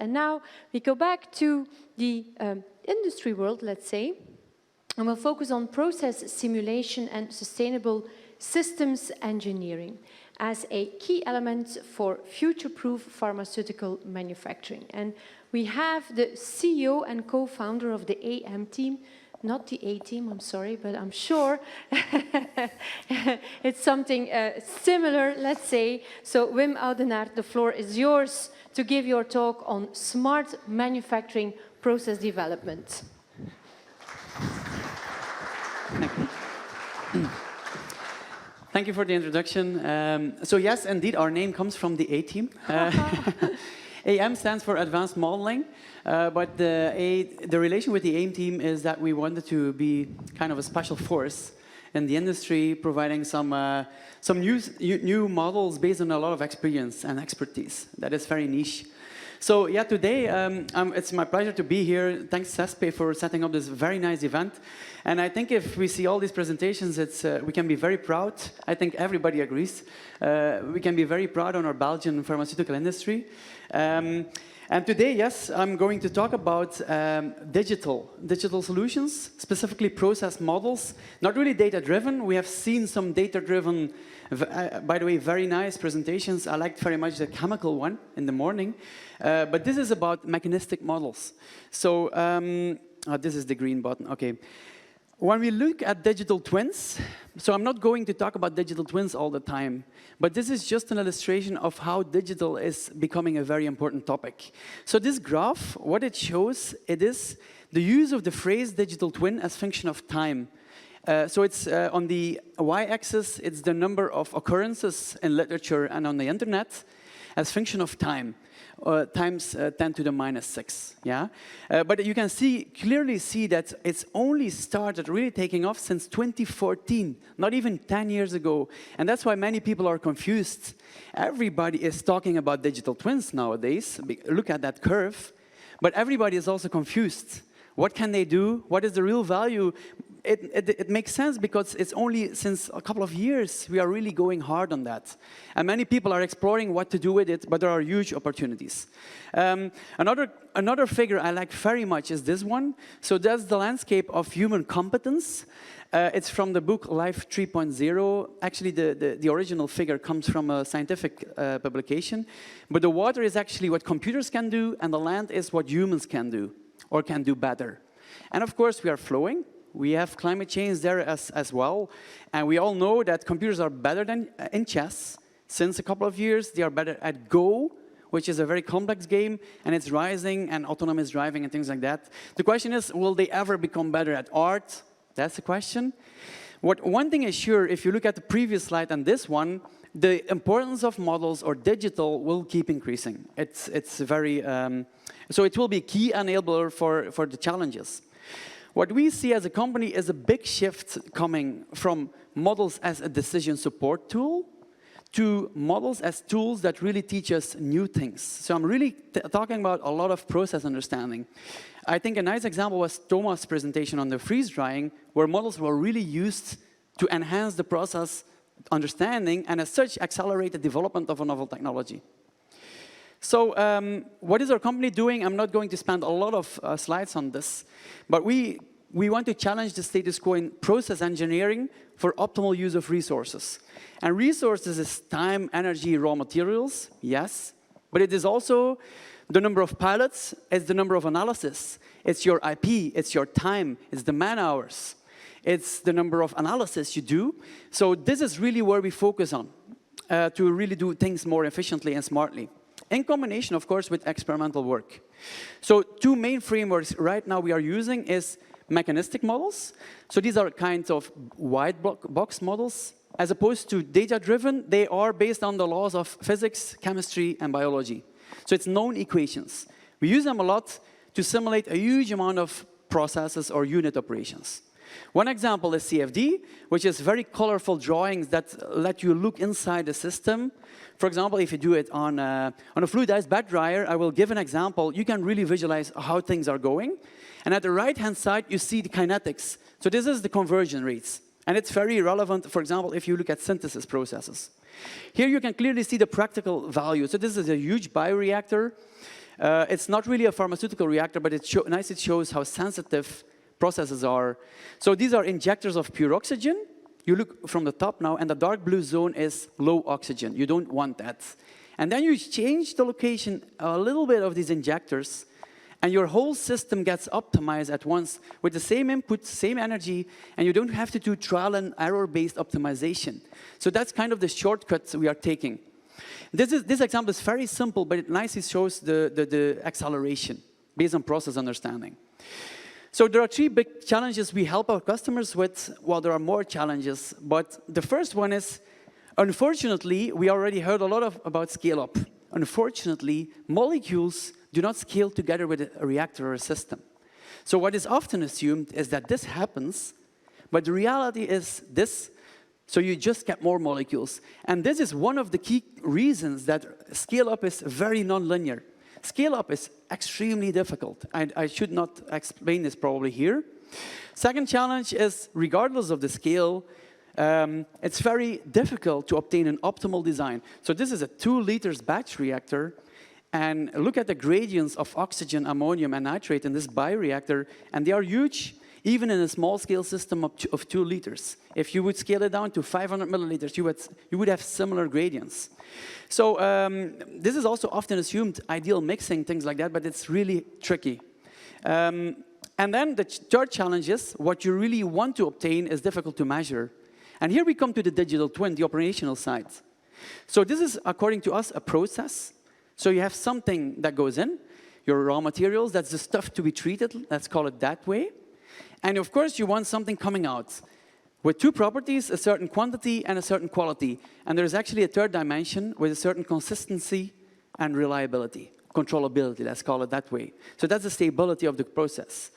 And now we go back to the industry world, let's say, and we'll focus on process simulation and sustainable systems engineering as a key element for future-proof pharmaceutical manufacturing. And we have the CEO and co-founder of the AM team, not the A team, I'm sorry, but I'm sure it's something similar, let's say. So Wim Oudenaard, the floor is yours to give your talk on smart manufacturing process development. Thank you for the introduction. So yes, indeed, our name comes from the A team. AM stands for Advanced Modeling, but the relation with the AIM team is that we wanted to be kind of a special force in the industry, providing some new models based on a lot of experience and expertise that is very niche. So yeah, today it's my pleasure to be here. Thanks, CESPE, for setting up this very nice event. And I think if we see all these presentations, we can be very proud. I think everybody agrees. We can be very proud on our Belgian pharmaceutical industry. And today, yes, I'm going to talk about digital solutions, specifically process models, not really data-driven. We have seen some data-driven, by the way, very nice presentations. I liked very much the chemical one in the morning. But this is about mechanistic models. So this is the green button, okay. When we look at digital twins, so I'm not going to talk about digital twins all the time, but this is just an illustration of how digital is becoming a very important topic. So this graph, what it shows, it is the use of the phrase digital twin as function of time. So it's on the y-axis, it's the number of occurrences in literature and on the internet as function of time. Times 10 to the minus 6, yeah? But you can clearly see that it's only started really taking off since 2014, not even 10 years ago. And that's why many people are confused. Everybody is talking about digital twins nowadays. Look at that curve. But everybody is also confused. What can they do? What is the real value? It makes sense because it's only since a couple of years we are really going hard on that. And many people are exploring what to do with it, but there are huge opportunities. Another figure I like very much is this one. So that's the landscape of human competence. It's from the book Life 3.0. Actually, the original figure comes from a scientific publication. But the water is actually what computers can do, and the land is what humans can do, or can do better. And of course, we are flowing. We have climate change there as well. And we all know that computers are better than in chess. Since a couple of years, they are better at Go, which is a very complex game, and it's rising, and autonomous driving and things like that. The question is, will they ever become better at art? That's the question. One thing is sure, if you look at the previous slide and this one, the importance of models or digital will keep increasing. It's very, so it will be a key enabler for the challenges. What we see as a company is a big shift coming from models as a decision support tool to models as tools that really teach us new things. So I'm really talking about a lot of process understanding. I think a nice example was Thomas' presentation on the freeze drying, where models were really used to enhance the process understanding and as such accelerate the development of a novel technology. So what is our company doing? I'm not going to spend a lot of slides on this, but we want to challenge the status quo in process engineering for optimal use of resources. And resources is time, energy, raw materials, yes, but it is also the number of pilots, it's the number of analysis, it's your IP, it's your time, it's the man hours, it's the number of analysis you do. So this is really where we focus on to really do things more efficiently and smartly. In combination, of course, with experimental work. So two main frameworks right now we are using is mechanistic models. So these are kinds of white box models. As opposed to data-driven, they are based on the laws of physics, chemistry, and biology. So it's known equations. We use them a lot to simulate a huge amount of processes or unit operations. One example is CFD, which is very colorful drawings that let you look inside the system. For example, if you do it on a fluidized bed dryer, I will give an example. You can really visualize how things are going. And at the right-hand side, you see the kinetics. So this is the conversion rates. And it's very relevant, for example, if you look at synthesis processes. Here you can clearly see the practical value. So this is a huge bioreactor. It's not really a pharmaceutical reactor, but it shows how sensitive processes are. So these are injectors of pure oxygen. You look from the top now, and the dark blue zone is low oxygen. You don't want that. And then you change the location a little bit of these injectors, and your whole system gets optimized at once with the same input, same energy, and you don't have to do trial and error-based optimization. So that's kind of the shortcut we are taking. This example is very simple, but it nicely shows the acceleration based on process understanding. So there are 3 big challenges we help our customers with. Well, there are more challenges, but the first one is, unfortunately, we already heard a lot about scale-up. Unfortunately, molecules do not scale together with a reactor or a system. So what is often assumed is that this happens, but the reality is this, so you just get more molecules. And this is one of the key reasons that scale-up is very nonlinear. Scale-up is extremely difficult. I should not explain this probably here. Second challenge is, regardless of the scale, it's very difficult to obtain an optimal design. So this is a 2 liters batch reactor, and look at the gradients of oxygen, ammonium, and nitrate in this bioreactor, and they are huge, even in a small-scale system of 2 liters. If you would scale it down to 500 milliliters, you would have similar gradients. So this is also often assumed, ideal mixing, things like that, but it's really tricky. And then the third challenge is, what you really want to obtain is difficult to measure. And here we come to the digital twin, the operational side. So this is, according to us, a process. So you have something that goes in, your raw materials, that's the stuff to be treated, let's call it that way. And of course, you want something coming out with 2 properties, a certain quantity and a certain quality. And there's actually a third dimension with a certain consistency and reliability, controllability, let's call it that way. So that's the stability of the process.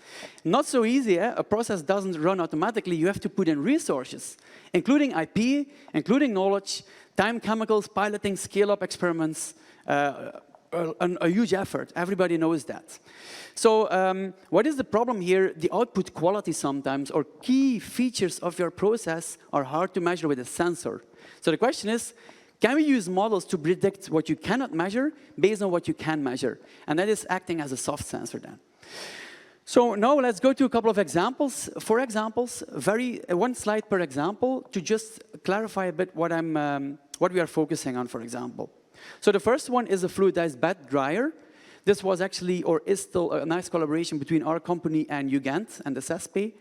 Not so easy, eh? A process doesn't run automatically. You have to put in resources, including IP, including knowledge, time, chemicals, piloting, scale-up experiments, a huge effort. Everybody knows that. So what is the problem here? The output quality sometimes, or key features of your process, are hard to measure with a sensor. So the question is, can we use models to predict what you cannot measure based on what you can measure? And that is acting as a soft sensor then. So now let's go to a couple of examples. 4 examples, 1 slide per example, to just clarify a bit what we are focusing on, for example. So the first one is a fluidized bed dryer. This was actually, or is still, a nice collaboration between our company and UGent and the CESP.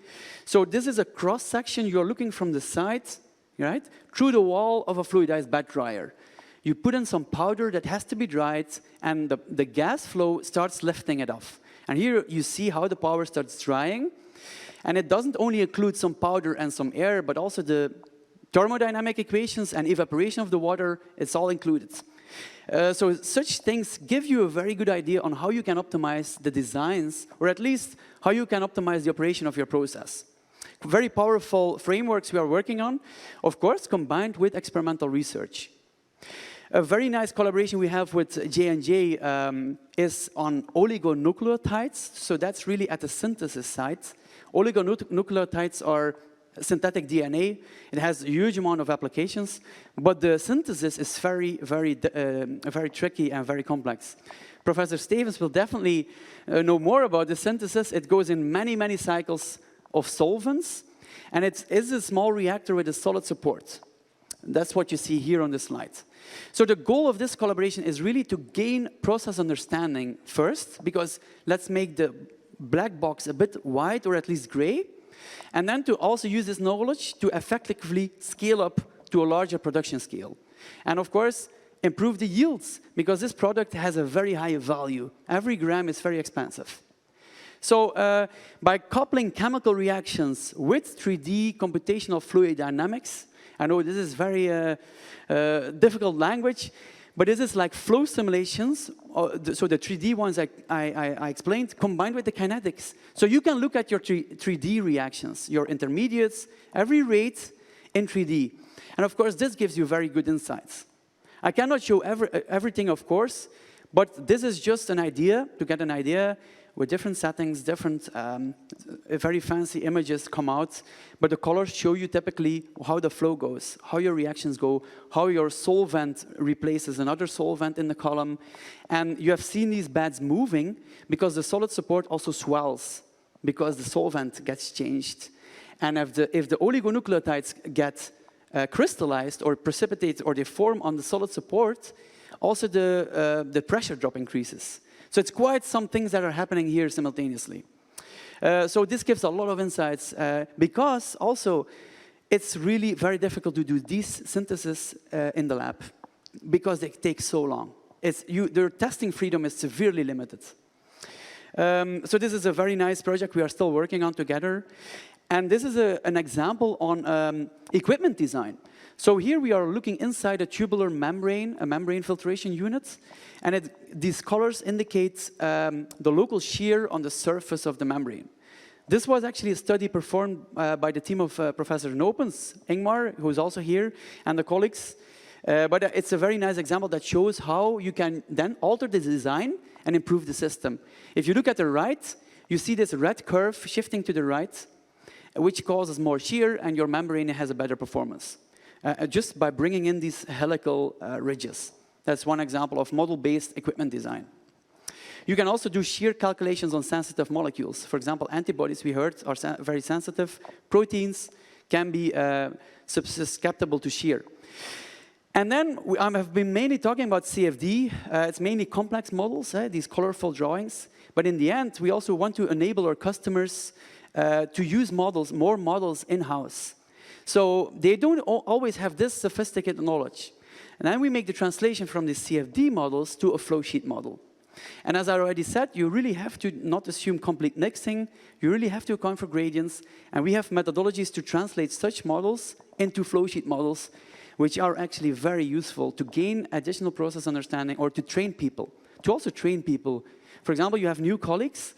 So this is a cross-section. You're looking from the side, right, through the wall of a fluidized bed dryer. You put in some powder that has to be dried, and the gas flow starts lifting it off. And here you see how the powder starts drying. And it doesn't only include some powder and some air, but also the thermodynamic equations and evaporation of the water. It's all included. So such things give you a very good idea on how you can optimize the designs, or at least how you can optimize the operation of your process. Very powerful frameworks we are working on, of course, combined with experimental research. A very nice collaboration we have with J&J is on oligonucleotides. So that's really at the synthesis side. Oligonucleotides are synthetic DNA. It has a huge amount of applications, but the synthesis is very tricky and very complex. Professor Stevens will definitely know more about the synthesis. It goes in many, many cycles of solvents, and it is a small reactor with a solid support. That's what you see here on the slide. So the goal of this collaboration is really to gain process understanding first, because let's make the black box a bit white or at least gray, and then to also use this knowledge to effectively scale up to a larger production scale. And of course, improve the yields, because this product has a very high value. Every gram is very expensive. So by coupling chemical reactions with 3D computational fluid dynamics, I know this is very difficult language, but this is like flow simulations, so the 3D ones I explained, combined with the kinetics. So you can look at your 3D reactions, your intermediates, every rate in 3D. And of course, this gives you very good insights. I cannot show everything, of course, but this is just an idea, to get an idea with different settings, different very fancy images come out, but the colors show you typically how the flow goes, how your reactions go, how your solvent replaces another solvent in the column. And you have seen these beds moving because the solid support also swells because the solvent gets changed. And if the oligonucleotides get crystallized or precipitate or they form on the solid support, also the pressure drop increases. So it's quite some things that are happening here simultaneously. So this gives a lot of insights because also it's really very difficult to do these syntheses in the lab because they take so long. Their testing freedom is severely limited. So this is a very nice project we are still working on together. And this is an example on equipment design. So here we are looking inside a tubular membrane, a membrane filtration unit, and these colors indicate the local shear on the surface of the membrane. This was actually a study performed by the team of Professor Nopens, Ingmar, who is also here, and the colleagues. But it's a very nice example that shows how you can then alter the design and improve the system. If you look at the right, you see this red curve shifting to the right, which causes more shear, and your membrane has a better performance. Just by bringing in these helical ridges. That's one example of model-based equipment design. You can also do shear calculations on sensitive molecules. For example, antibodies, we heard, are very sensitive. Proteins can be susceptible to shear. And then I've been mainly talking about CFD. It's mainly complex models, these colorful drawings. But in the end, we also want to enable our customers to use models, more models in-house. So they don't always have this sophisticated knowledge. And then we make the translation from the CFD models to a flow sheet model. And as I already said, you really have to not assume complete mixing. You really have to account for gradients. And we have methodologies to translate such models into flow sheet models, which are actually very useful to gain additional process understanding or to train people, to also train people. For example, you have new colleagues.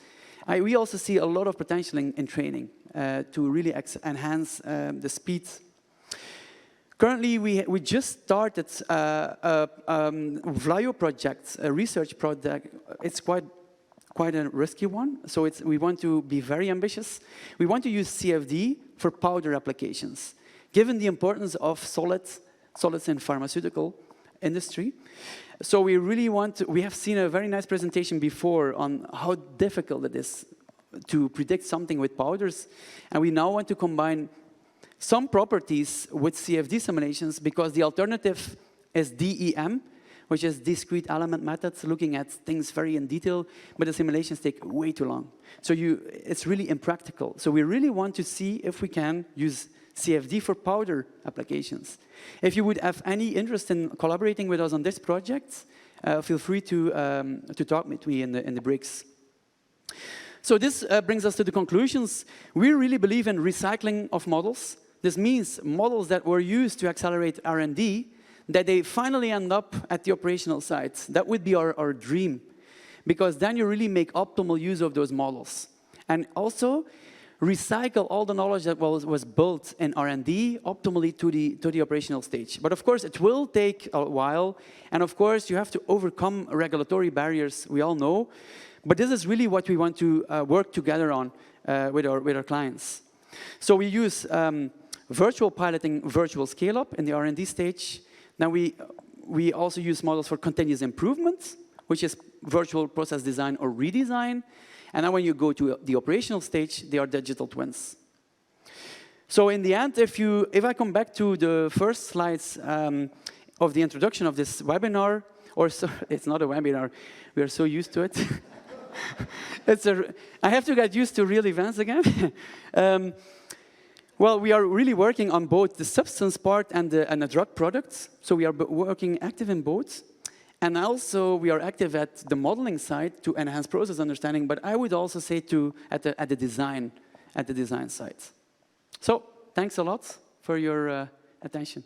We also see a lot of potential in training to really enhance the speed. Currently, we just started a VLIO project, a research project. It's quite a risky one, so we want to be very ambitious. We want to use CFD for powder applications, given the importance of solids in pharmaceutical industry. So we really we have seen a very nice presentation before on how difficult it is to predict something with powders. And we now want to combine some properties with CFD simulations because the alternative is DEM, which is discrete element methods, looking at things very in detail, but the simulations take way too long. So it's really impractical. So we really want to see if we can use CFD for powder applications. If you would have any interest in collaborating with us on this project, feel free to talk with me in the breaks. So this brings us to the conclusions. We really believe in recycling of models. This means models that were used to accelerate R&D, that they finally end up at the operational site. That would be our dream, because then you really make optimal use of those models. And also, recycle all the knowledge that was built in R&D optimally to the operational stage. But of course, it will take a while. And of course, you have to overcome regulatory barriers, we all know. But this is really what we want to work together on with our clients. So we use virtual piloting, virtual scale-up in the R&D stage. Now we also use models for continuous improvement, which is virtual process design or redesign. And then when you go to the operational stage, they are digital twins. So in the end, if I come back to the first slides of the introduction of this webinar, it's not a webinar, we are so used to it. I have to get used to real events again. Well, we are really working on both the substance part and the drug products. So we are working active in both. And also, we are active at the modeling side to enhance process understanding, but I would also say at the design side. So, thanks a lot for your attention.